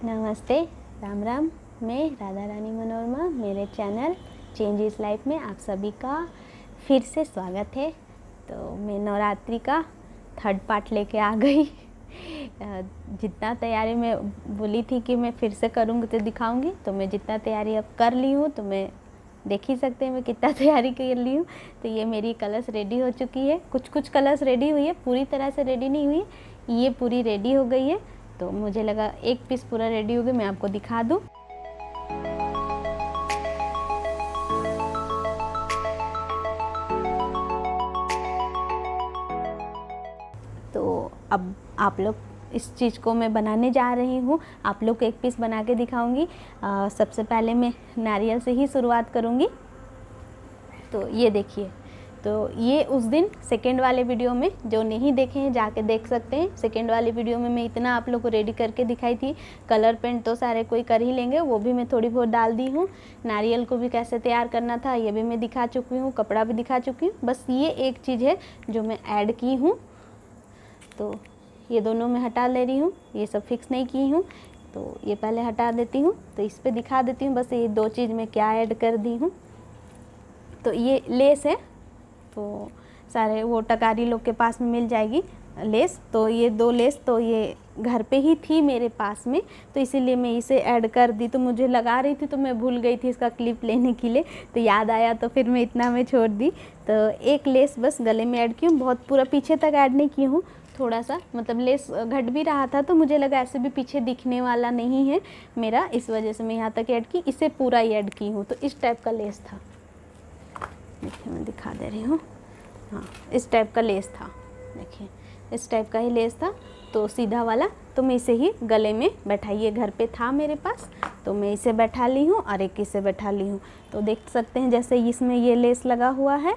नमस्ते, राम राम। मैं राधा रानी मनोरमा, मेरे चैनल चेंज इज़ लाइफ में आप सभी का फिर से स्वागत है। तो मैं नवरात्रि का थर्ड पार्ट लेके आ गई। जितना तैयारी मैं बोली थी कि मैं फिर से करूँगी तो दिखाऊंगी, तो मैं जितना तैयारी अब कर ली हूँ, तो मैं देख ही सकते हैं मैं कितना तैयारी कर ली हूँ। तो ये मेरी कलर्स रेडी हो चुकी है, कुछ कलर्स रेडी हुई है, पूरी तरह से रेडी नहीं हुई है, ये पूरी रेडी हो गई है। तो मुझे लगा एक पीस पूरा रेडी हो गया, मैं आपको दिखा दूँ। तो अब आप लोग इस चीज़ को मैं बनाने जा रही हूँ, आप लोग को एक पीस बना के दिखाऊंगी। सबसे पहले मैं नारियल से ही शुरुआत करूँगी। तो ये देखिए, तो ये उस दिन सेकेंड वाले वीडियो में जो नहीं देखे हैं जाके देख सकते हैं। सेकेंड वाले वीडियो में मैं इतना आप लोग को रेडी करके दिखाई थी। कलर पेंट तो सारे कोई कर ही लेंगे, वो भी मैं थोड़ी बहुत डाल दी हूँ। नारियल को भी कैसे तैयार करना था ये भी मैं दिखा चुकी हूँ, कपड़ा भी दिखा चुकी हूँ। बस ये एक चीज़ है जो मैं ऐड की हूँ, तो ये दोनों मैं हटा ले रही हूँ, ये सब फिक्स नहीं की हूँ, तो ये पहले हटा देती हूँ। तो इस पर दिखा देती हूँ बस ये दो चीज़ मैं क्या ऐड कर दी हूँ। तो ये लेस है, तो सारे वो टकारी लोग के पास में मिल जाएगी लेस। तो ये दो लेस तो ये घर पे ही थी मेरे पास में, तो इसीलिए मैं इसे ऐड कर दी। तो मुझे लगा रही थी तो मैं भूल गई थी इसका क्लिप लेने के लिए, तो याद आया तो फिर मैं इतना में छोड़ दी। तो एक लेस बस गले में ऐड की हूँ, बहुत पूरा पीछे तक ऐड नहीं की हूँ, थोड़ा सा मतलब लेस घट भी रहा था तो मुझे लगा ऐसे भी पीछे दिखने वाला नहीं है मेरा, इस वजह से मैं यहाँ तक ऐड की। इसे पूरा ही ऐड की हूँ। तो इस टाइप का लेस था, देखिए मैं दिखा दे रही हूँ। हाँ, इस टाइप का लेस था, देखिए इस टाइप का ही लेस था, तो सीधा वाला। तो मैं इसे ही गले में बैठाइए, घर पे था मेरे पास, तो मैं इसे बैठा ली हूँ और एक इसे बैठा ली हूँ। तो देख सकते हैं जैसे इसमें ये लेस लगा हुआ है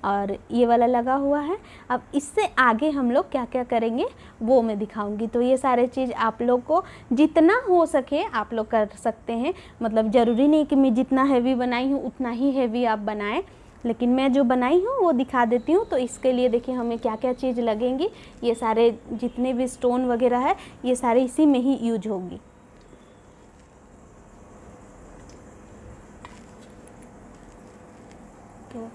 और ये वाला लगा हुआ है। अब इससे आगे हम लोग क्या क्या करेंगे वो मैं दिखाऊंगी। तो ये सारे चीज़ आप लोग को जितना हो सके आप लोग कर सकते हैं, मतलब ज़रूरी नहीं कि मैं जितना हैवी बनाई हूँ उतना ही हैवी आप बनाएं, लेकिन मैं जो बनाई हूँ वो दिखा देती हूँ। तो इसके लिए देखिए हमें क्या क्या चीज़ लगेंगी। ये सारे जितने भी स्टोन वगैरह है ये सारे इसी में ही यूज होगी। तो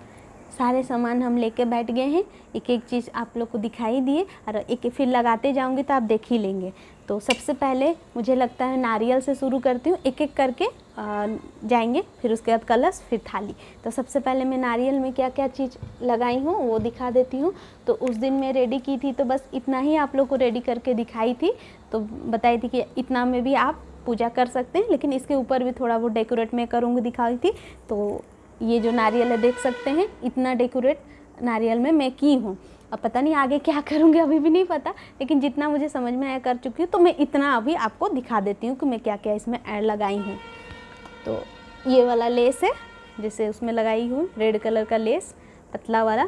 सारे सामान हम लेके बैठ गए हैं, एक एक चीज़ आप लोग को दिखाई दिए और एक फिर लगाते जाऊंगी तो आप देख ही लेंगे। तो सबसे पहले मुझे लगता है नारियल से शुरू करती हूँ, एक एक करके जाएंगे, फिर उसके बाद कलश, फिर थाली। तो सबसे पहले मैं नारियल में क्या क्या चीज़ लगाई हूँ वो दिखा देती हूँ। तो उस दिन मैं रेडी की थी तो बस इतना ही आप लोग को रेडी करके दिखाई थी, तो बताई थी कि इतना में भी आप पूजा कर सकते हैं, लेकिन इसके ऊपर भी थोड़ा वो डेकोरेट मैं करूँगी दिखाई थी। तो ये जो नारियल है देख सकते हैं, इतना डेकोरेट नारियल में मैं की हूँ। अब पता नहीं आगे क्या करूँगी अभी भी नहीं पता, लेकिन जितना मुझे समझ में आया कर चुकी हूँ। तो मैं इतना अभी आपको दिखा देती हूँ कि मैं क्या क्या इसमें ऐड लगाई हूँ। तो ये वाला लेस है जैसे उसमें लगाई हूँ, रेड कलर का लेस पतला वाला।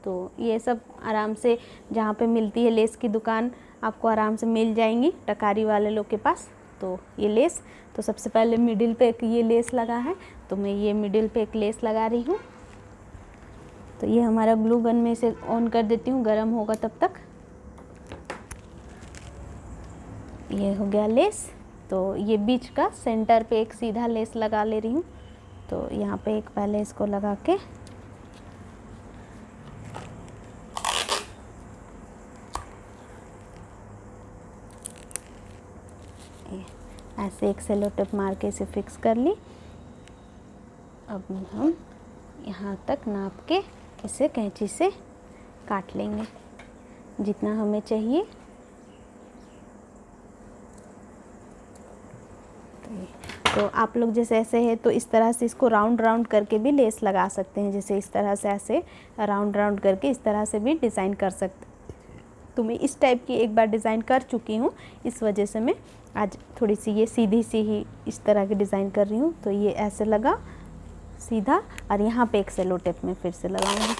तो ये सब आराम से जहाँ पे मिलती है लेस की दुकान आपको आराम से मिल जाएंगी टकारी वाले लोग के पास। तो ये लेस, तो सबसे पहले मिडिल पे एक ये लेस लगा है, तो मैं ये मिडिल पे एक लेस लगा रही हूँ। तो ये हमारा ग्लू गन में इसे ऑन कर देती हूँ, गर्म होगा तब तक। ये हो गया लेस। तो ये बीच का सेंटर पे एक सीधा लेस लगा ले रही हूँ। तो यहाँ पे एक पहले इसको लगा के ऐसे एक सेलो टेप मार के इसे फिक्स कर ली। अब हम यहाँ तक नाप के इसे कैंची से काट लेंगे जितना हमें चाहिए। तो आप लोग जैसे ऐसे है तो इस तरह से इसको राउंड राउंड करके भी लेस लगा सकते हैं, जैसे इस तरह से ऐसे राउंड राउंड करके इस तरह से भी डिज़ाइन कर सकते। तो मैं इस टाइप की एक बार डिज़ाइन कर चुकी हूँ, इस वजह से मैं आज थोड़ी सी ये सीधी सी ही इस तरह की डिज़ाइन कर रही हूँ। तो ये ऐसे लगा सीधा और यहाँ पे एक सेलो टेप में फिर से लगाऊंगी।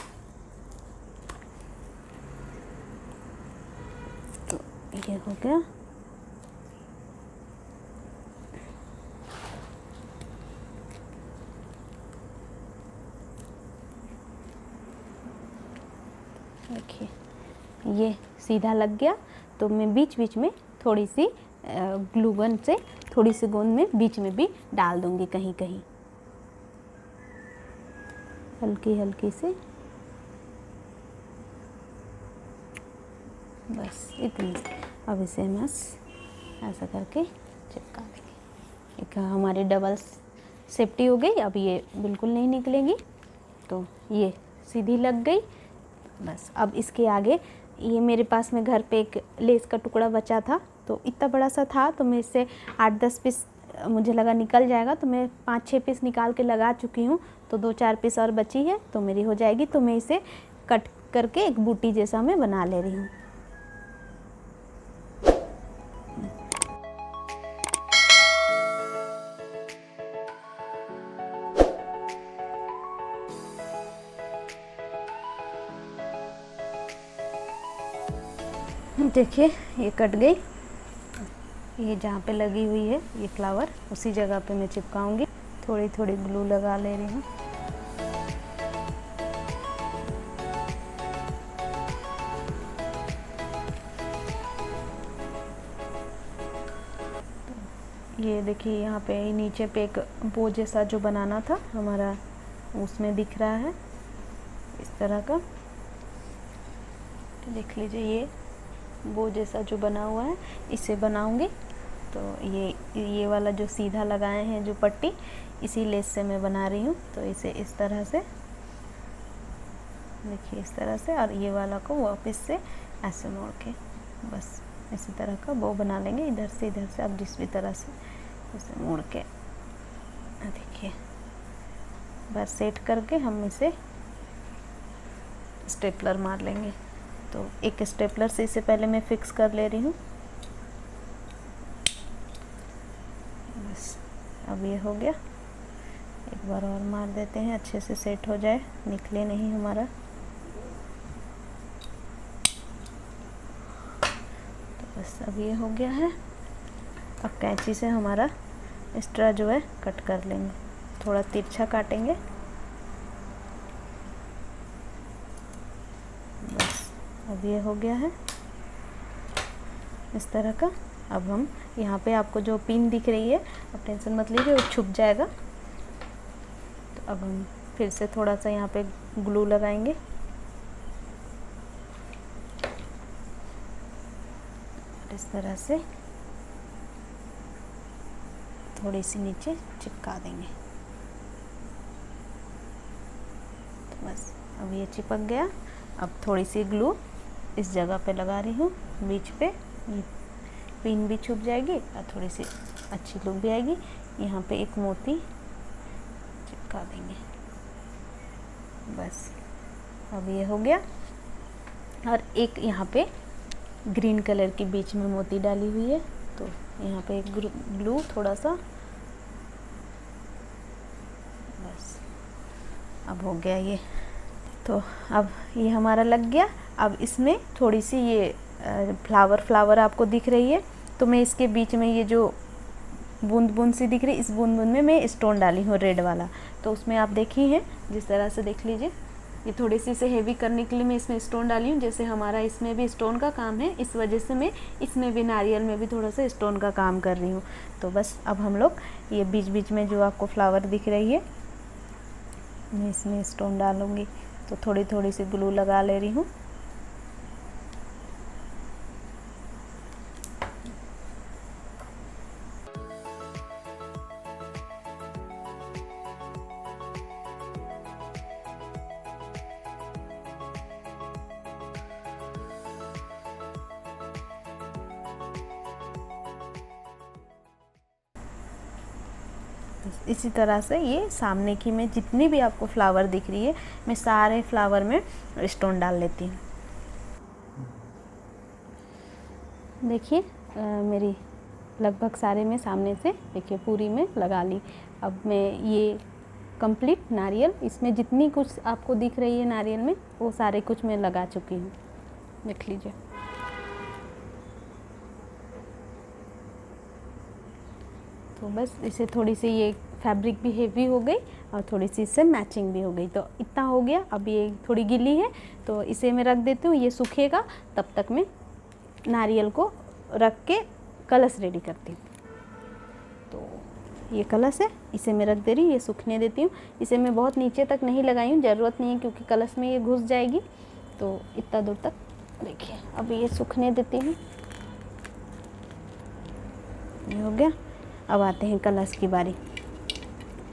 तो ये हो गया। देखिए ये सीधा लग गया। तो मैं बीच बीच में थोड़ी सी ग्लू गन से थोड़ी सी गोंद में बीच में भी डाल दूंगी कहीं कहीं, हल्की हल्की से, बस इतनी। अब इसे हम ऐसा करके चिपका देंगे। एक हमारी डबल सेफ्टी हो गई। अब ये बिल्कुल नहीं निकलेगी, तो ये सीधी लग गई। बस अब इसके आगे ये मेरे पास में घर पे एक लेस का टुकड़ा बचा था, तो इतना बड़ा सा था, तो मैं इससे 8-10 पीस मुझे लगा निकल जाएगा, तो मैं 5-6 पीस निकाल के लगा चुकी हूँ। तो 2-4 पीस और बची है तो मेरी हो जाएगी। तो मैं इसे कट करके एक बूटी जैसा मैं बना ले रही हूँ। देखिए ये कट गई। ये जहाँ पे लगी हुई है ये फ्लावर, उसी जगह पे मैं चिपकाऊंगी। थोड़ी थोड़ी ग्लू लगा ले रही हूँ। ये देखिए यहाँ पे नीचे पे एक बो जैसा जो बनाना था हमारा, उसमें दिख रहा है इस तरह का। देख लीजिए ये बो जैसा जो बना हुआ है, इसे बनाऊंगी। तो ये वाला जो सीधा लगाए हैं जो पट्टी, इसी लेस से मैं बना रही हूँ। तो इसे इस तरह से देखिए, इस तरह से, और ये वाला को वापस से ऐसे मोड़ के बस इसी तरह का बो बना लेंगे। इधर से अब जिस भी तरह से इसे मोड़ के देखिए, बस सेट करके हम इसे स्टेपलर मार लेंगे। तो एक स्टेपलर से इसे पहले मैं फिक्स कर ले रही हूँ। बस अब ये हो गया। एक बार और मार देते हैं, अच्छे से सेट हो जाए, निकले नहीं हमारा। तो बस अब ये हो गया है। अब कैंची से हमारा एक्स्ट्रा जो है कट कर लेंगे, थोड़ा तिरछा काटेंगे। बस अब ये हो गया है इस तरह का। अब हम यहाँ पे आपको जो पिन दिख रही है, अब टेंशन मत लीजिए, वो छुप जाएगा। तो अब हम फिर से थोड़ा सा यहाँ पे ग्लू लगाएंगे। इस तरह से थोड़ी सी नीचे चिपका देंगे। तो बस अब ये चिपक गया। अब थोड़ी सी ग्लू इस जगह पे लगा रही हूँ, बीच पे। ये पिन भी छुप जाएगी और थोड़ी सी अच्छी लुक भी आएगी। यहाँ पे एक मोती चिपका देंगे। बस अब ये हो गया। और एक यहाँ पे ग्रीन कलर की बीच में मोती डाली हुई है, तो यहाँ पे एक ग्लू थोड़ा सा, बस अब हो गया ये। तो अब ये हमारा लग गया। अब इसमें थोड़ी सी ये फ्लावर आपको दिख रही है, तो मैं इसके बीच में ये जो बूंद बूंद सी दिख रही है, इस बूंद बूंद में मैं स्टोन डाली हूँ रेड वाला। तो उसमें आप देखी हैं जिस तरह से, देख लीजिए, ये थोड़ी सी इसे हेवी करने के लिए मैं इसमें स्टोन डाली हूँ। जैसे हमारा इसमें भी स्टोन का काम है, इस वजह से मैं इसमें भी, नारियल में भी थोड़ा सा स्टोन का काम कर रही हूँ। तो बस अब हम लोग ये बीच बीच में जो आपको फ्लावर दिख रही है, मैं इसमें स्टोन डालूँगी। तो थोड़ी थोड़ी सी ग्लू लगा ले रही हूँ। इसी तरह से ये सामने की में जितनी भी आपको फ्लावर दिख रही है, मैं सारे फ्लावर में स्टोन डाल लेती हूँ। देखिए मेरी लगभग सारे में सामने से देखिए पूरी में लगा ली। अब मैं ये कंप्लीट नारियल, इसमें जितनी कुछ आपको दिख रही है नारियल में, वो सारे कुछ मैं लगा चुकी हूँ। देख लीजिए। तो बस इसे थोड़ी सी ये फैब्रिक भी हेवी हो गई और थोड़ी सी इससे मैचिंग भी हो गई। तो इतना हो गया। अब ये थोड़ी गीली है तो इसे मैं रख देती हूँ, ये सूखेगा। तब तक मैं नारियल को रख के कलश रेडी करती हूँ। तो ये कलश है, इसे मैं रख दे रही हूँ, ये सूखने देती हूँ। इसे मैं बहुत नीचे तक नहीं लगाई हूँ, ज़रूरत नहीं है क्योंकि कलश में ये घुस जाएगी। तो इतना दूर तक देखिए, अब ये सूखने देती हूँ। ये हो गया। अब आते हैं कलश की बारी।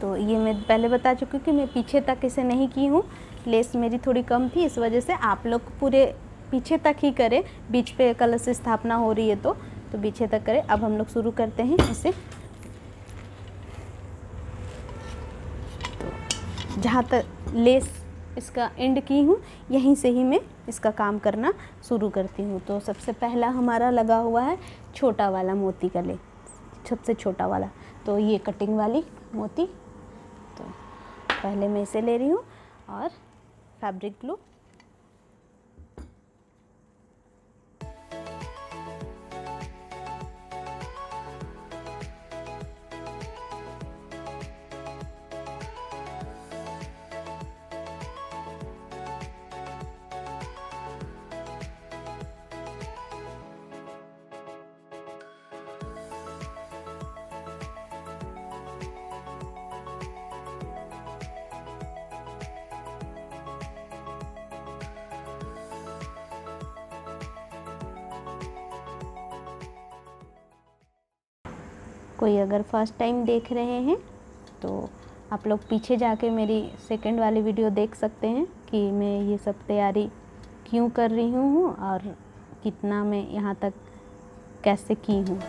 तो ये मैं पहले बता चुकी हूँ कि मैं पीछे तक इसे नहीं की हूँ, लेस मेरी थोड़ी कम थी, इस वजह से आप लोग पूरे पीछे तक ही करें। बीच पे कलश स्थापना हो रही है तो पीछे तक करें। अब हम लोग शुरू करते हैं इसे। तो जहाँ तक लेस इसका एंड की हूँ, यहीं से ही मैं इसका काम करना शुरू करती हूँ। तो सबसे पहला हमारा लगा हुआ है छोटा वाला मोती का लेस, सबसे छोटा वाला। तो ये कटिंग वाली मोती, तो पहले मैं इसे ले रही हूँ और फैब्रिक ग्लू। कोई अगर फर्स्ट टाइम देख रहे हैं तो आप लोग पीछे जाके मेरी सेकंड वाली वीडियो देख सकते हैं कि मैं ये सब तैयारी क्यों कर रही हूँ और कितना मैं यहाँ तक कैसे की हूँ।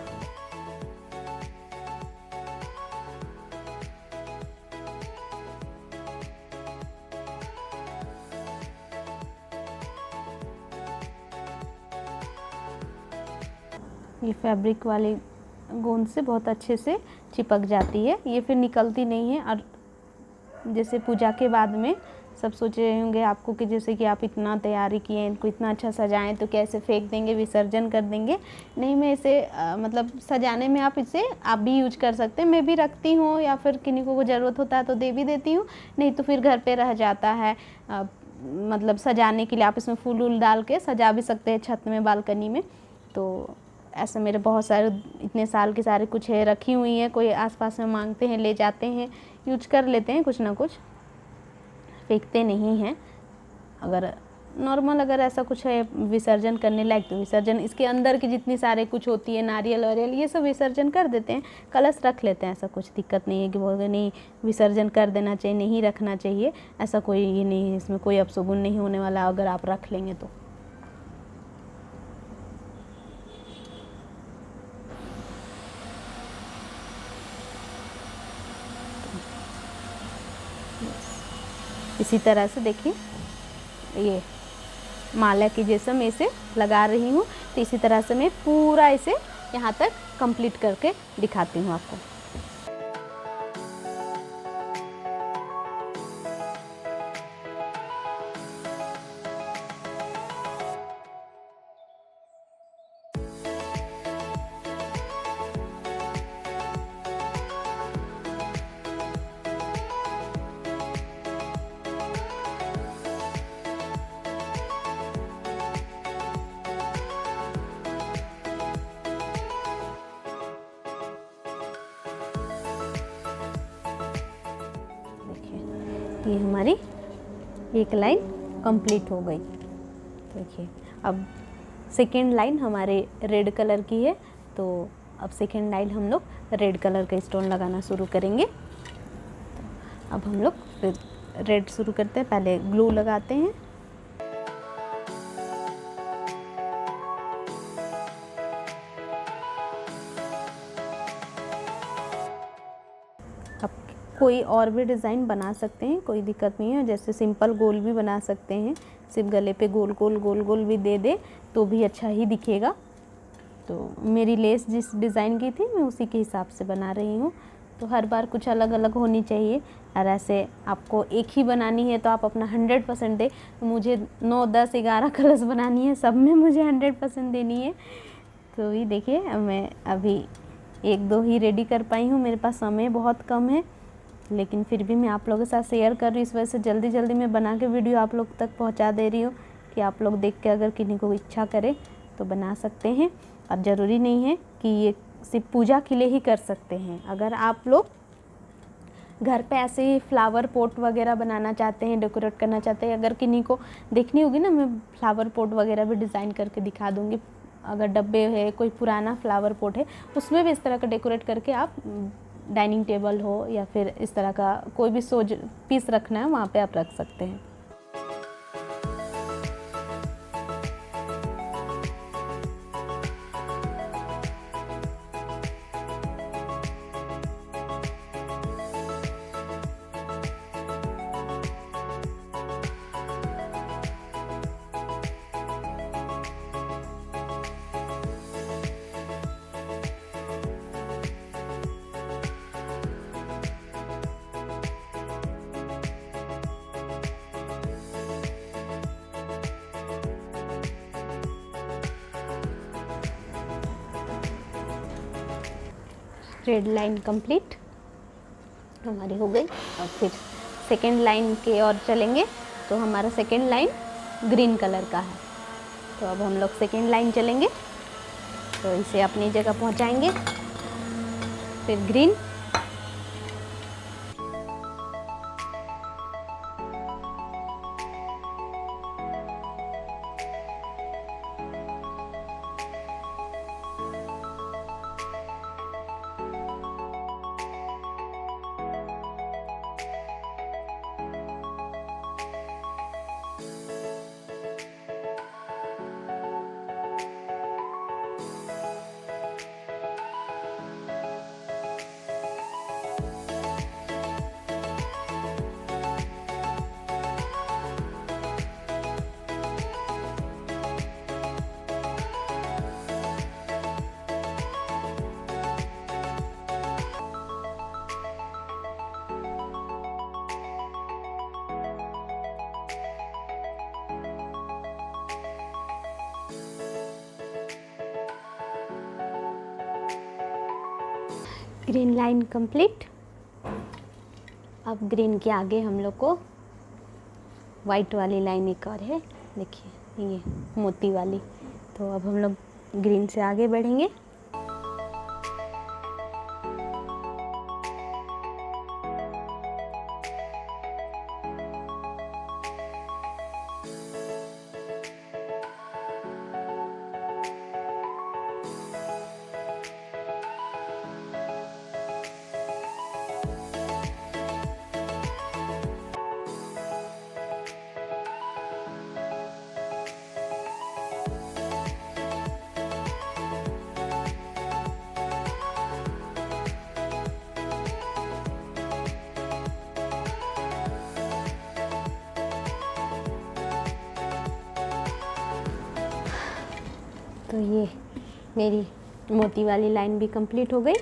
ये फैब्रिक वाली गोंद से बहुत अच्छे से चिपक जाती है, ये फिर निकलती नहीं है। और जैसे पूजा के बाद में सब सोच रहे होंगे आपको कि जैसे कि आप इतना तैयारी किए, इनको इतना अच्छा सजाएं तो कैसे फेंक देंगे, विसर्जन कर देंगे। नहीं, मैं इसे मतलब सजाने में आप इसे आप भी यूज कर सकते हैं। मैं भी रखती हूँ या फिर किन्हीं को ज़रूरत होता है तो दे भी देती हूँ, नहीं तो फिर घर पे रह जाता है। मतलब सजाने के लिए आप इसमें फूल वूल डाल के सजा भी सकते हैं छत में, बालकनी में। तो ऐसे मेरे बहुत सारे इतने साल के सारे कुछ है रखी हुई हैं, कोई आसपास में मांगते हैं, ले जाते हैं, यूज कर लेते हैं, कुछ ना कुछ फेंकते नहीं हैं। अगर नॉर्मल अगर ऐसा कुछ है विसर्जन करने लायक तो विसर्जन, इसके अंदर की जितनी सारे कुछ होती है नारियल वारियल ये सब विसर्जन कर देते हैं। कलश रख लेते हैं, ऐसा कुछ दिक्कत नहीं है कि बोल नहीं विसर्जन कर देना चाहिए, नहीं रखना चाहिए, ऐसा कोई ये नहीं है। इसमें कोई अपशगुन नहीं होने वाला अगर आप रख लेंगे तो। इसी तरह से देखिए ये माला की जैसे मैं इसे लगा रही हूँ, तो इसी तरह से मैं पूरा इसे यहाँ तक कंप्लीट करके दिखाती हूँ आपको। ये हमारी एक लाइन कंप्लीट हो गई। देखिए अब सेकेंड लाइन हमारे रेड कलर की है, तो अब सेकेंड लाइन हम लोग रेड कलर का स्टोन लगाना शुरू करेंगे। तो अब हम लोग रेड शुरू करते हैं, पहले ग्लू लगाते हैं। कोई और भी डिज़ाइन बना सकते हैं, कोई दिक्कत नहीं है। जैसे सिंपल गोल भी बना सकते हैं, सिर्फ गले पे गोल गोल गोल गोल भी दे दे तो भी अच्छा ही दिखेगा। तो मेरी लेस जिस डिज़ाइन की थी मैं उसी के हिसाब से बना रही हूँ। तो हर बार कुछ अलग अलग होनी चाहिए, और ऐसे आपको एक ही बनानी है तो आप अपना 100% दें। मुझे 9, 10, 11 कलर्स बनानी है, सब में मुझे 100% देनी है। तो ये देखिए मैं अभी 1-2 ही रेडी कर पाई हूँ, मेरे पास समय बहुत कम है, लेकिन फिर भी मैं आप लोगों के साथ शेयर कर रही हूँ। इस वजह से जल्दी जल्दी मैं बना के वीडियो आप लोग तक पहुँचा दे रही हूँ कि आप लोग देख के अगर किन्हीं को इच्छा करे तो बना सकते हैं। और ज़रूरी नहीं है कि ये सिर्फ पूजा के लिए ही कर सकते हैं। अगर आप लोग घर पे ऐसे ही फ्लावर पॉट वगैरह बनाना चाहते हैं, डेकोरेट करना चाहते हैं, अगर किन्हीं को देखनी होगी ना, मैं फ्लावर पॉट वगैरह भी डिज़ाइन करके दिखा दूँगी। अगर डब्बे है, कोई पुराना फ्लावर पॉट है, उसमें भी इस तरह का डेकोरेट करके आप डाइनिंग टेबल हो या फिर इस तरह का कोई भी सोज पीस रखना है वहाँ पे आप रख सकते हैं। रेड लाइन कंप्लीट हमारी हो गई। और फिर सेकेंड लाइन के और चलेंगे तो हमारा सेकेंड लाइन ग्रीन कलर का है। तो अब हम लोग सेकेंड लाइन चलेंगे, तो इसे अपनी जगह पहुंचाएंगे। फिर ग्रीन, ग्रीन लाइन कंप्लीट। अब ग्रीन के आगे हम लोग को वाइट वाली लाइन एक और है, देखिए ये मोती वाली। तो अब हम लोग ग्रीन से आगे बढ़ेंगे। तो ये मेरी मोती वाली लाइन भी कंप्लीट हो गई।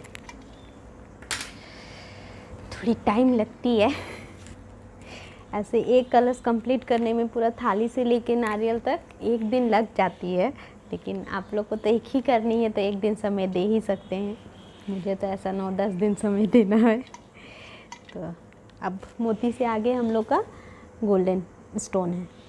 थोड़ी टाइम लगती है ऐसे एक कलश कंप्लीट करने में, पूरा थाली से लेके नारियल तक एक दिन लग जाती है। लेकिन आप लोग को तो एक ही करनी है तो एक दिन समय दे ही सकते हैं। मुझे तो ऐसा 9-10 दिन समय देना है। तो अब मोती से आगे हम लोग का गोल्डन स्टोन है।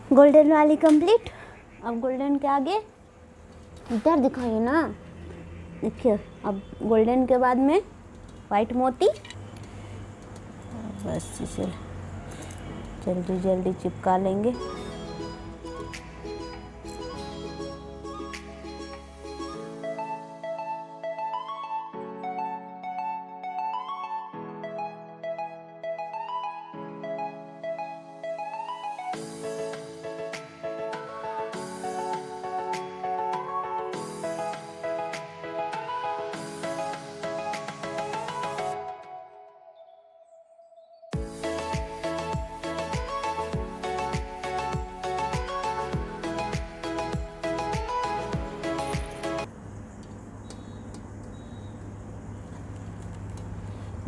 गोल्डन वाली कंप्लीट। अब गोल्डन के आगे इधर दिखाइए ना, देखिए अब गोल्डन के बाद में वाइट मोती। बस इसे जल्दी जल्दी चिपका लेंगे।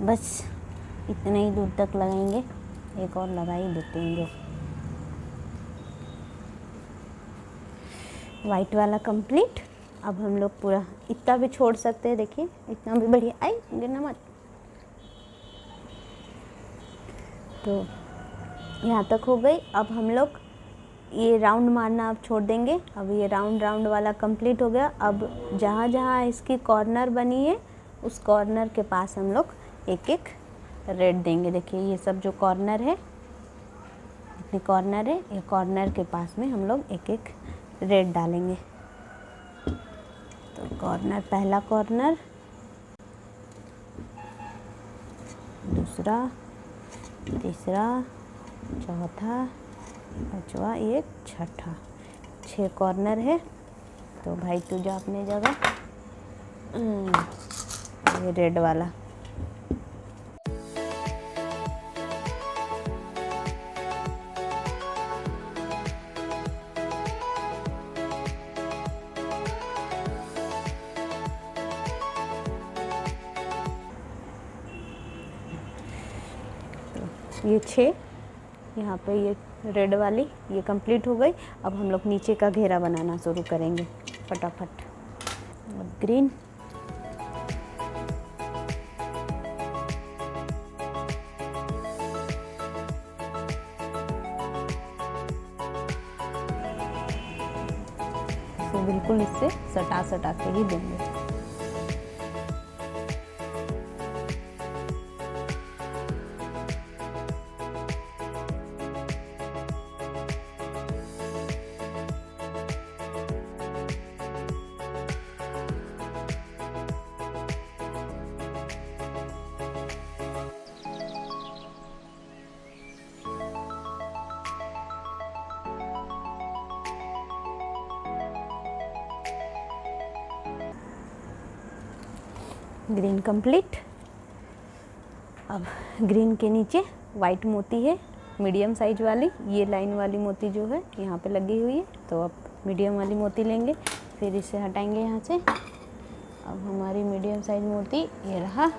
बस इतने ही दूर तक लगाएंगे, एक और लगा ही देते हैं। जो वाइट वाला कंप्लीट। अब हम लोग पूरा इतना भी छोड़ सकते हैं, देखिए इतना भी बढ़िया। आई गिरना मत। तो यहाँ तक हो गई। अब हम लोग ये राउंड मारना अब छोड़ देंगे। अब ये राउंड वाला कंप्लीट हो गया। अब जहाँ जहाँ इसकी कॉर्नर बनी है उस कॉर्नर के पास हम लोग एक एक रेड देंगे। देखिए ये सब जो कॉर्नर है, इतने कॉर्नर है, ये कॉर्नर के पास में हम लोग एक एक रेड डालेंगे। तो कॉर्नर, पहला कॉर्नर, दूसरा, तीसरा, चौथा, पांचवा, एक छठा, 6 कॉर्नर है। तो भाई तू जा अपने जगह। ये रेड वाला। ये 6 यहाँ पे ये रेड वाली ये कंप्लीट हो गई। अब हम लोग नीचे का घेरा बनाना शुरू करेंगे फटाफट। और ग्रीन, तो बिल्कुल इससे सटा के ही देंगे। Green complete. अब ग्रीन के नीचे वाइट मोती है, मीडियम साइज वाली। ये लाइन वाली मोती जो है यहाँ पे लगी हुई है, तो अब मीडियम वाली मोती लेंगे, फिर इसे हटाएंगे यहाँ से। अब हमारी मीडियम साइज मोती ये रहा।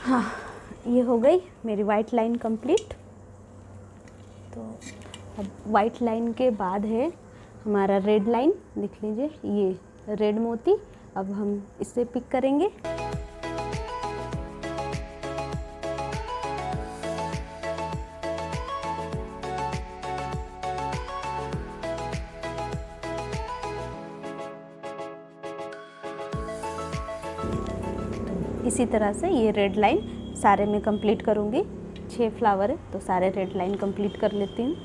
हाँ, ये हो गई मेरी वाइट लाइन कंप्लीट। तो अब वाइट लाइन के बाद है हमारा रेड लाइन। लिख लीजिए, ये रेड मोती। अब हम इसे पिक करेंगे। इसी तरह से ये रेड लाइन सारे में कंप्लीट करूँगी। 6 फ्लावर है तो सारे रेड लाइन कंप्लीट कर लेती हूँ।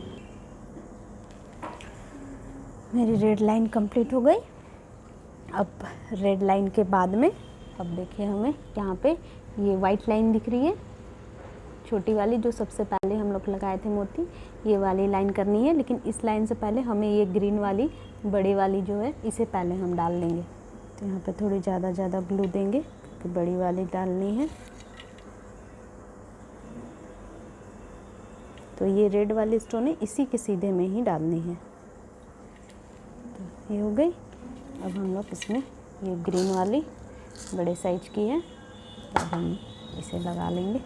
मेरी रेड लाइन कंप्लीट हो गई। अब रेड लाइन के बाद में अब देखिए हमें यहाँ पे ये वाइट लाइन दिख रही है, छोटी वाली जो सबसे पहले हम लोग लगाए थे मोती, ये वाली लाइन करनी है। लेकिन इस लाइन से पहले हमें ये ग्रीन वाली बड़ी वाली जो है इसे पहले हम डाल लेंगे। तो यहाँ पे थोड़ी ज़्यादा ब्लू देंगे, तो बड़ी वाली डालनी है। तो ये रेड वाली स्टोन है, इसी के सीधे में ही डालनी है। तो ये हो गई। अब हम लोग इसमें ये ग्रीन वाली बड़े साइज की है, तो हम इसे लगा लेंगे।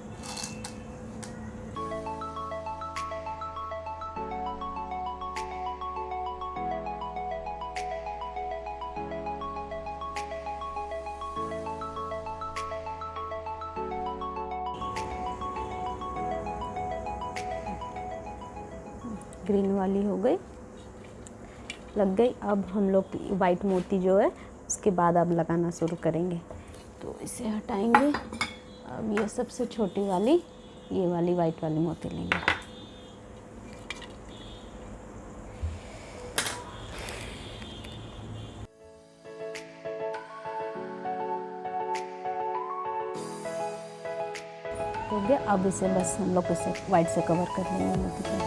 ग्रीन वाली हो गई, लग गई। अब हम लोग वाइट मोती जो है उसके बाद अब लगाना शुरू करेंगे। तो इसे हटाएंगे। अब ये सबसे छोटी वाली ये वाली वाइट वाली मोती लेंगे। अब इसे बस हम लोग इसे वाइट से कवर कर लेंगे मोती को।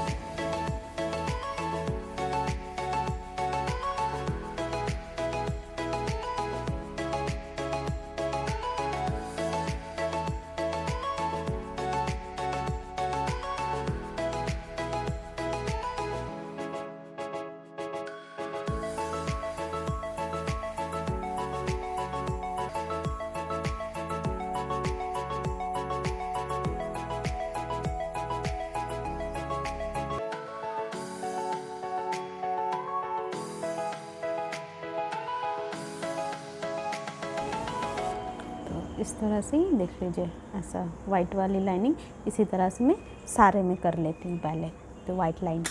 इस तरह से ही देख लीजिए, ऐसा वाइट वाली लाइनिंग इसी तरह से मैं सारे में कर लेती हूँ पहले, तो white line.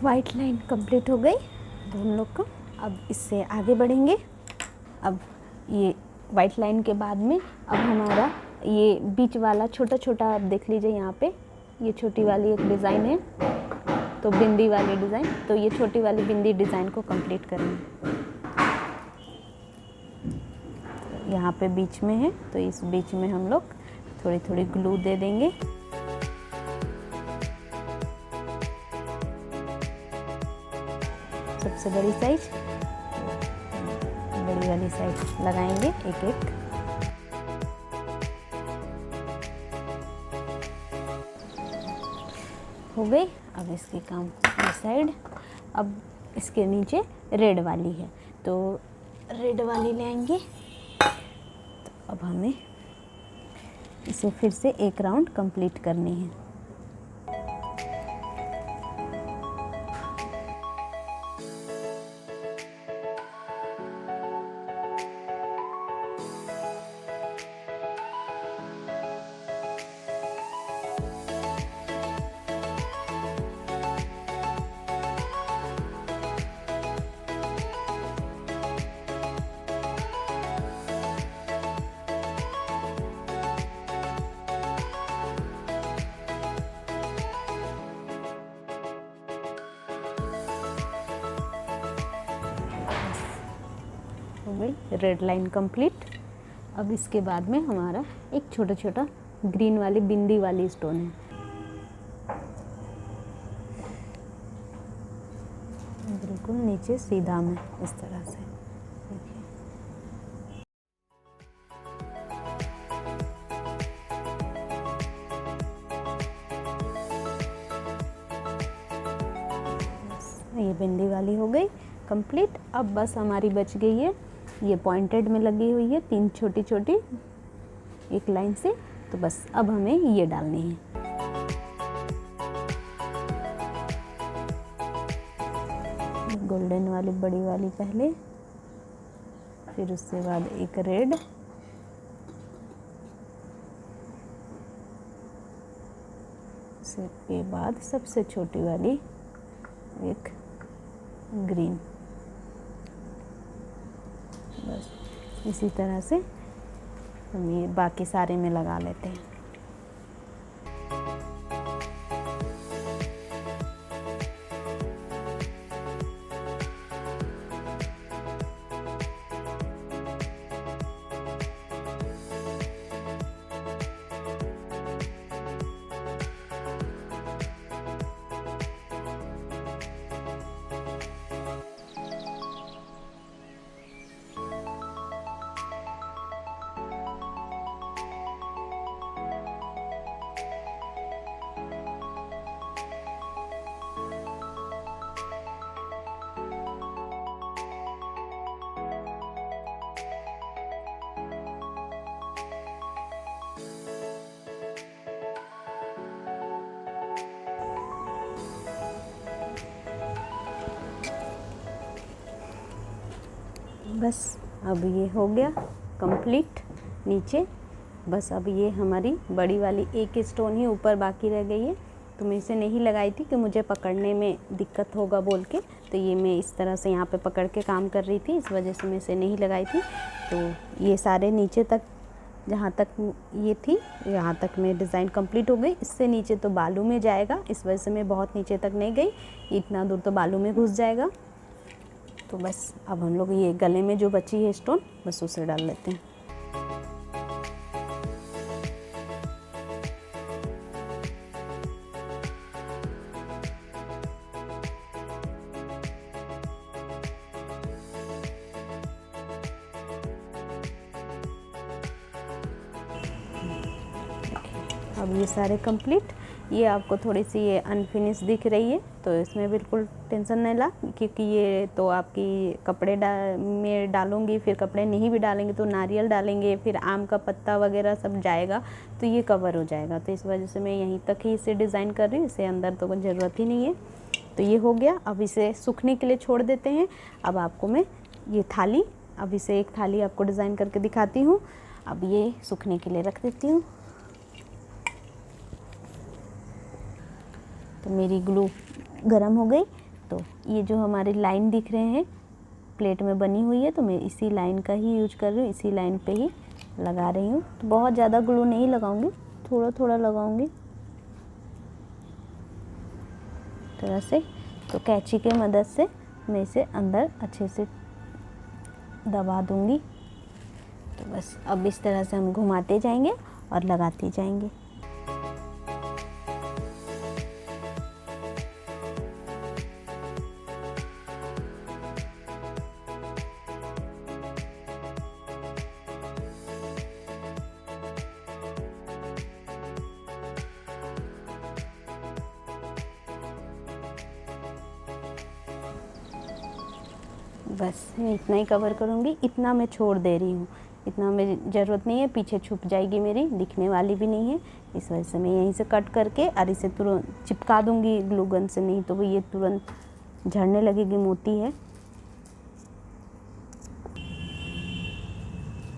White line complete हो गई तो हम लोग को अब इससे आगे बढ़ेंगे। अब ये वाइट लाइन के बाद में अब हमारा ये बीच वाला छोटा छोटा, आप देख लीजिए यहाँ पे ये छोटी वाली एक डिज़ाइन है, तो बिंदी वाली डिज़ाइन, तो ये छोटी वाली बिंदी डिज़ाइन को कंप्लीट करेंगे। यहाँ पे बीच में है, तो इस बीच में हम लोग थोड़ी थोड़ी ग्लू दे देंगे। सबसे बड़ी साइज, बड़ी वाली साइज लगाएंगे एक एक। हो गई। अब इसकी काम इस साइड। अब इसके नीचे रेड वाली है, तो रेड वाली लेंगे। तो अब हमें इसे फिर से एक राउंड कंप्लीट करनी है। हो गई रेड लाइन कंप्लीट। अब इसके बाद में हमारा एक छोटा छोटा ग्रीन वाली बिंदी वाली स्टोन है, बिल्कुल नीचे सीधा में इस तरह से। ये बिंदी वाली हो गई कंप्लीट। अब बस हमारी बच गई है, ये पॉइंटेड में लगी हुई है 3 छोटी छोटी एक लाइन से, तो बस अब हमें ये डालनी है। गोल्डन वाली बड़ी वाली पहले, फिर उसके बाद एक रेड, उसके बाद सबसे छोटी वाली एक ग्रीन। बस इसी तरह से हम ये बाकी सारे में लगा लेते हैं। बस अब ये हो गया कंप्लीट नीचे। बस अब ये हमारी बड़ी वाली एक स्टोन ही ऊपर बाकी रह गई है, तो मैं इसे नहीं लगाई थी कि मुझे पकड़ने में दिक्कत होगा बोल के, तो ये मैं इस तरह से यहाँ पे पकड़ के काम कर रही थी, इस वजह से मैं इसे नहीं लगाई थी। तो ये सारे नीचे तक, जहाँ तक ये थी यहाँ तक मैं डिज़ाइन कंप्लीट हो गई। इससे नीचे तो बालू में जाएगा, इस वजह से मैं बहुत नीचे तक नहीं गई, इतना दूर तो बालू में घुस जाएगा। तो बस अब हम लोग ये गले में जो बची है स्टोन, बस उसे डाल लेते हैं। अब ये सारे कंप्लीट। ये आपको थोड़ी सी ये अनफिनिश दिख रही है, तो इसमें बिल्कुल टेंशन नहीं ला, क्योंकि ये तो आपकी कपड़े में डालूंगी, फिर कपड़े नहीं भी डालेंगे तो नारियल डालेंगे, फिर आम का पत्ता वगैरह सब जाएगा, तो ये कवर हो जाएगा। तो इस वजह से मैं यहीं तक ही इसे डिज़ाइन कर रही हूँ, इसे अंदर तो कोई ज़रूरत ही नहीं है। तो ये हो गया। अब इसे सूखने के लिए छोड़ देते हैं। अब आपको मैं ये थाली, अब इसे एक थाली आपको डिज़ाइन करके दिखाती हूँ। अब ये सूखने के लिए रख देती हूँ। तो मेरी ग्लू गरम हो गई। तो ये जो हमारी लाइन दिख रहे हैं प्लेट में बनी हुई है, तो मैं इसी लाइन का ही यूज कर रही हूँ, इसी लाइन पे ही लगा रही हूँ। तो बहुत ज़्यादा ग्लू नहीं लगाऊंगी, थोड़ा थोड़ा लगाऊंगी तरह से। तो कैंची के मदद से मैं इसे अंदर अच्छे से दबा दूंगी। तो बस अब इस तरह से हम घुमाते जाएंगे और लगाते जाएंगे। बस मैं इतना ही कवर करूँगी, इतना मैं छोड़ दे रही हूँ, इतना मेरी ज़रूरत नहीं है, पीछे छुप जाएगी मेरी, दिखने वाली भी नहीं है। इस वजह से मैं यहीं से कट करके और इसे तुरंत चिपका दूँगी ग्लू गन से, नहीं तो वो ये तुरंत झड़ने लगेगी, मोटी है।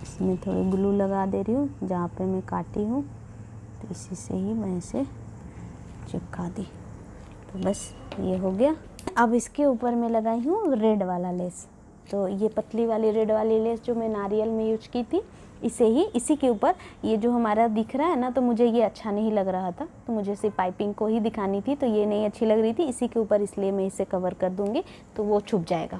इसमें थोड़ी ग्लू लगा दे रही हूँ जहाँ पे मैं काटी हूँ, तो इसी से ही मैं इसे चिपका दी। तो बस ये हो गया। अब इसके ऊपर मैं लगाई हूँ रेड वाला लेस। तो ये पतली वाली रेड वाली लेस जो मैं नारियल में यूज की थी, इसी के ऊपर ये जो हमारा दिख रहा है ना, तो मुझे ये अच्छा नहीं लग रहा था, तो मुझे सिर्फ पाइपिंग को ही दिखानी थी, तो ये नहीं अच्छी लग रही थी इसी के ऊपर, इसलिए मैं इसे कवर कर दूँगी, तो वो छुप जाएगा।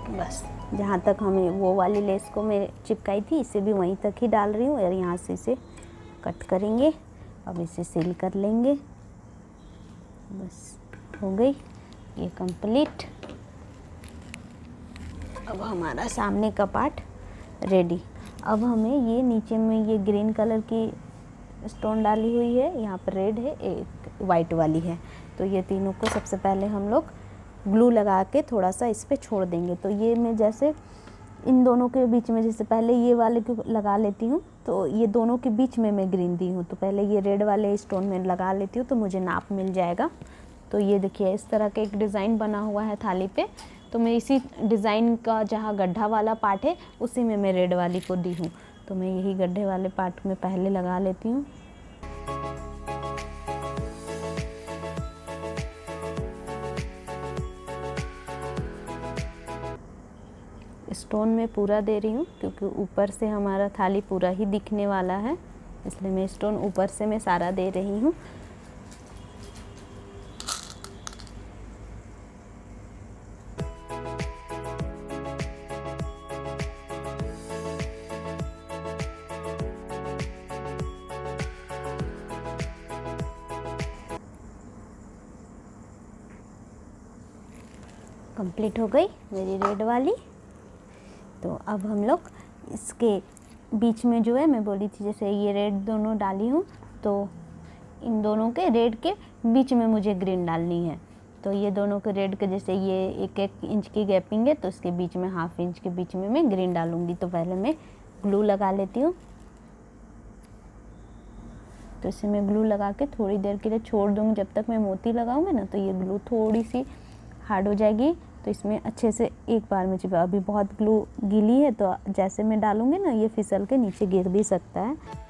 बस जहाँ तक हमें वो वाली लेस को मैं चिपकाई थी, इसे भी वहीं तक ही डाल रही हूँ और यहाँ से इसे कट करेंगे। अब इसे सील कर लेंगे। बस हो गई ये कंप्लीट। अब हमारा सामने का पार्ट रेडी। अब हमें ये नीचे में ये ग्रीन कलर की स्टोन डाली हुई है, यहाँ पर रेड है, एक वाइट वाली है, तो ये तीनों को सबसे पहले हम लोग ग्लू लगा के थोड़ा सा इस पे छोड़ देंगे। तो ये मैं जैसे इन दोनों के बीच में, जैसे पहले ये वाले को लगा लेती हूँ, तो ये दोनों के बीच में मैं ग्रीन दी हूँ, तो पहले ये रेड वाले स्टोन में लगा लेती हूँ, तो मुझे नाप मिल जाएगा। तो ये देखिए इस तरह का एक डिज़ाइन बना हुआ है थाली पे, तो मैं इसी डिज़ाइन का जहाँ गड्ढा वाला पार्ट है उसी में मैं रेड वाली को दी हूँ, तो मैं यही गड्ढे वाले पार्ट में पहले लगा लेती हूँ। स्टोन में पूरा दे रही हूँ क्योंकि ऊपर से हमारा थाली पूरा ही दिखने वाला है, इसलिए मैं स्टोन ऊपर से मैं सारा दे रही हूँ। कंप्लीट हो गई मेरी रेड वाली। तो अब हम लोग इसके बीच में जो है, मैं बोली थी जैसे ये रेड दोनों डाली हूँ, तो इन दोनों के रेड के बीच में मुझे ग्रीन डालनी है। तो ये दोनों के रेड के जैसे ये 1-1 इंच की गैपिंग है, तो इसके बीच में 1/2 इंच के बीच में मैं ग्रीन डालूँगी। तो पहले मैं ग्लू लगा लेती हूँ। तो इसे मैं ग्लू लगा के थोड़ी देर के लिए छोड़ दूँगी। जब तक मैं मोती लगाऊंगी ना, तो ये ग्लू थोड़ी सी हार्ड हो जाएगी, तो इसमें अच्छे से एक बार में चिपका। अभी बहुत ग्लू गीली है, तो जैसे मैं डालूँगी ना, ये फिसल के नीचे गिर भी सकता है।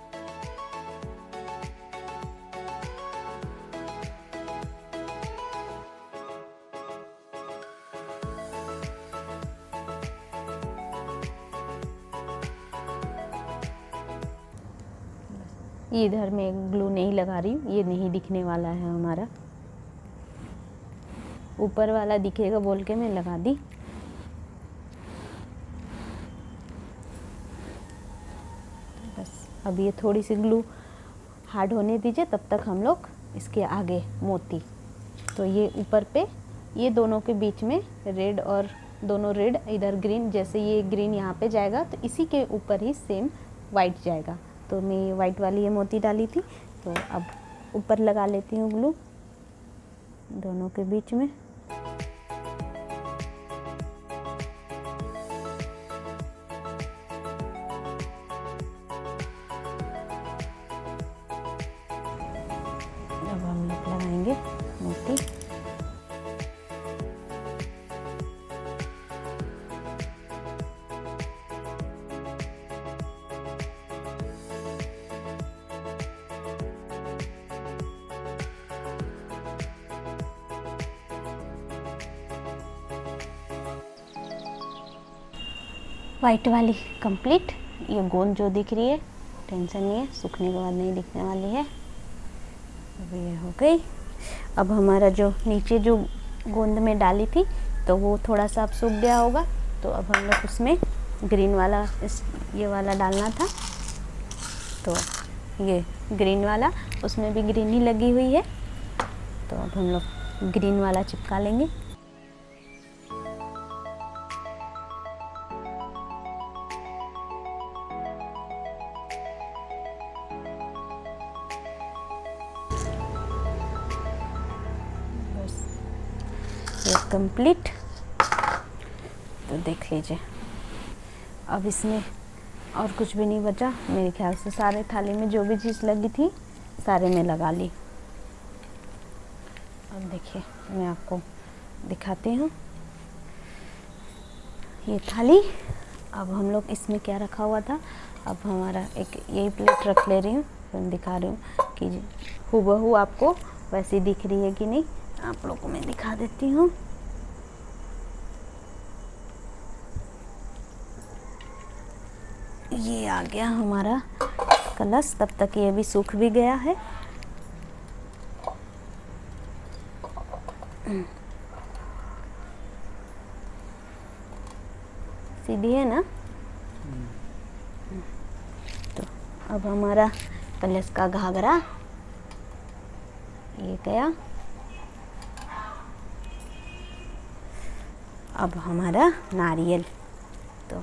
ये इधर मैं ग्लू नहीं लगा रही हूँ, ये नहीं दिखने वाला है हमारा, ऊपर वाला दिखेगा बोल के मैं लगा दी। बस अब ये थोड़ी सी ग्लू हार्ड होने दीजिए, तब तक हम लोग इसके आगे मोती। तो ये ऊपर पे ये दोनों के बीच में रेड और दोनों रेड, इधर ग्रीन, जैसे ये ग्रीन यहाँ पे जाएगा तो इसी के ऊपर ही सेम वाइट जाएगा। तो मैं ये वाइट वाली ये मोती डाली थी, तो अब ऊपर लगा लेती हूँ ग्लू दोनों के बीच में। अब हम लोग लगाएंगे मोती। वाइट वाली कंप्लीट। ये गोंद जो दिख रही है टेंशन नहीं है, सूखने के बाद नहीं दिखने वाली है। अब ये हो गई। अब हमारा जो नीचे जो गोंद में डाली थी, तो वो थोड़ा सा अब सूख गया होगा, तो अब हम लोग उसमें ग्रीन वाला ये वाला डालना था। तो ये ग्रीन वाला, उसमें भी ग्रीन ही लगी हुई है, तो अब हम लोग ग्रीन वाला चिपका लेंगे। कंप्लीट। तो देख लीजिए, अब इसमें और कुछ भी नहीं बचा मेरे ख्याल से। सारे थाली में जो भी चीज़ लगी थी सारे में लगा ली। अब देखिए मैं आपको दिखाती हूँ ये थाली। अब हम लोग इसमें क्या रखा हुआ था, अब हमारा एक यही प्लेट रख ले रही हूँ, फिर दिखा रही हूँ कि हूबहू आपको वैसी दिख रही है कि नहीं। आप लोगों को मैं दिखा देती हूँ। ये आ गया हमारा कलश। तब तक ये भी सूख भी गया है। सीधी है ना। तो अब हमारा कलश का घाघरा ये गया। अब हमारा नारियल, तो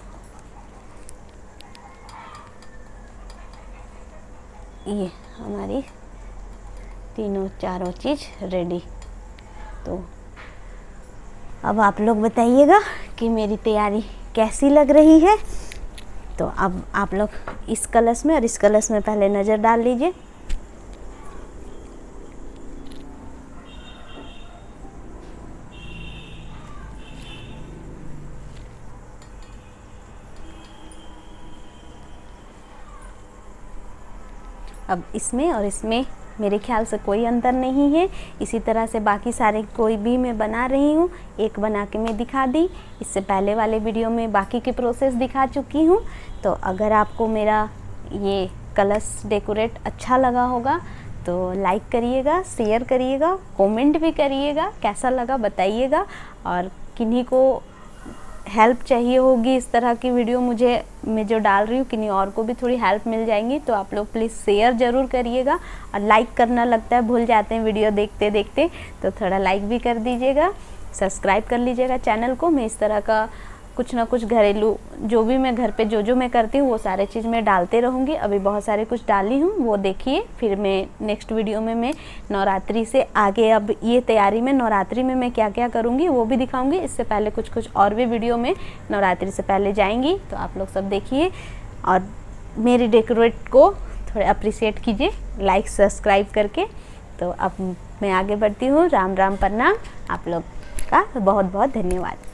ये हमारी तीनों चारों चीज़ रेडी। तो अब आप लोग बताइएगा कि मेरी तैयारी कैसी लग रही है। तो अब आप लोग इस कलश में और इस कलश में पहले नज़र डाल लीजिए। अब इसमें और इसमें मेरे ख्याल से कोई अंतर नहीं है। इसी तरह से बाकी सारे कोई भी मैं बना रही हूँ। एक बना के मैं दिखा दी, इससे पहले वाले वीडियो में बाकी की प्रोसेस दिखा चुकी हूँ। तो अगर आपको मेरा ये कलश डेकोरेट अच्छा लगा होगा तो लाइक करिएगा, शेयर करिएगा, कमेंट भी करिएगा, कैसा लगा बताइएगा। और किन्हीं को हेल्प चाहिए होगी इस तरह की वीडियो मैं जो डाल रही हूँ, किन्हीं और को भी थोड़ी हेल्प मिल जाएंगी, तो आप लोग प्लीज़ शेयर ज़रूर करिएगा। और लाइक करना लगता है भूल जाते हैं वीडियो देखते देखते, तो थोड़ा लाइक भी कर दीजिएगा। सब्सक्राइब कर लीजिएगा चैनल को। मैं इस तरह का कुछ ना कुछ घरेलू जो भी मैं घर पे जो मैं करती हूँ वो सारे चीज़ मैं डालते रहूँगी। अभी बहुत सारे कुछ डाली हूँ, वो देखिए। फिर मैं नेक्स्ट वीडियो में मैं नवरात्रि से आगे, अब ये तैयारी में नवरात्रि में मैं क्या क्या करूँगी वो भी दिखाऊँगी। इससे पहले कुछ और भी वीडियो में नवरात्रि से पहले जाएंगी, तो आप लोग सब देखिए और मेरी डेकोरेट को थोड़ा अप्रिशिएट कीजिए लाइक सब्सक्राइब करके। तो अब मैं आगे बढ़ती हूँ। राम राम, प्रणाम, आप लोग का बहुत बहुत धन्यवाद।